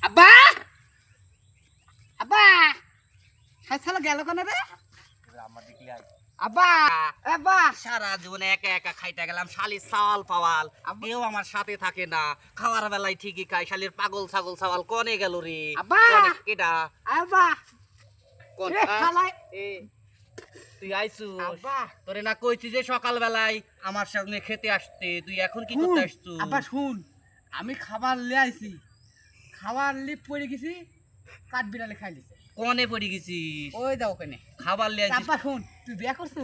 আব্বা আব্বা হাসালা গেল কোন রে আমার দেখলি আব্বা আব্বা সারা জীবনে একা একা খাইতে গেলাম, শালির চাওয়াল পাওয়াল কেউ আমার সাথে থাকে না। খাওয়ার বেলায় ঠিকই খাই, শালির পাগল ছাগল চাওয়াল কনে গেল রে? আব্বা কেডা আব্বা কোন এ খালাই এ তুই আইছু? আব্বা তোরে না কইছি যে সকাল বেলায় আমার সঙ্গে খেতে আসতে, তুই এখন কি করতে আসছু? আব্বা শুন, আমি খাবার লিয়ে আইছি, খাবার লিয়ে পড়ে গেছি, কাঠ বিড়ালে খাই লিছে। কনে পড়ে গেছিস? ওই দাও ওখানে। খাবার লিয়ে আইছিস? আব্বা শুন, তুই বিয়া করছু?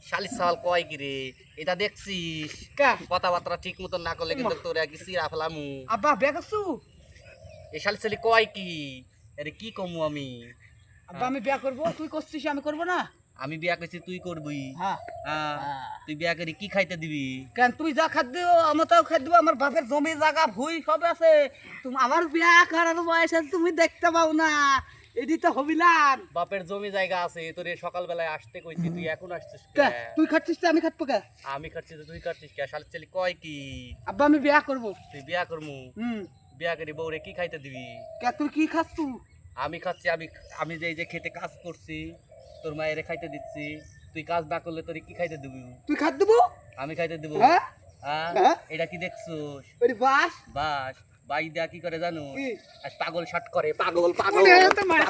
শালির চাওয়াল কয় কি রে? এটা দেখছিস? কা কথাবার্তা ঠিক মতন না করলে কিন্তু তোরে কি সিরা ফেলামু। আব্বা বিয়া করছু? এই শালি চালি কয় কি? আরে কি কমু আমি? আব্বা আমি বিয়া করব, তুই করছিস আমি করব না? আমি বিয়া করছি তুই করবি? হ্যাঁ তুই বিয়া করে কি খাইতে দিবি? কেন তুই যা খাদ্য আমার তাও খাদ্য দিব, আমার বাপের জমি জায়গা ভুই সব আছে, তুমি আমার বিয়া করার বয়স আছে, তুমি দেখতে পাও না, এদি তো হবিলান। বাপের জমি জায়গা আছে, তোরে সকাল বেলায় আসতে কইছি, তুই এখন আসছিস কে কে? তুই খাচ্ছিস তো আমি খাটবো কে? আমি খাচ্ছি তো তুই খাচ্ছিস কে? শালি চালি কয় কি? আব্বা আমি বিয়া করব। তুই বিয়া করমু? বিয়া করে বউরে কি খাইতে দিবি? কে তুই কি খাস তুই? আমি খাচ্ছি, আমি আমি যে এই যে খেতে কাজ করছি, তোর মায়েরে খাইতে দিচ্ছি, তুই কাজ না করলে তোরে কি খাইতে দিবি? তুই খাদ দেবো? আমি খাইতে দিব? হ্যাঁ হ্যাঁ। এটা কি দেখছোস? ওরে বাস বাস বাই দেয়া কি করে জানো? কি? পাগল শট করে, পাগল পাগল ওরে তো মারা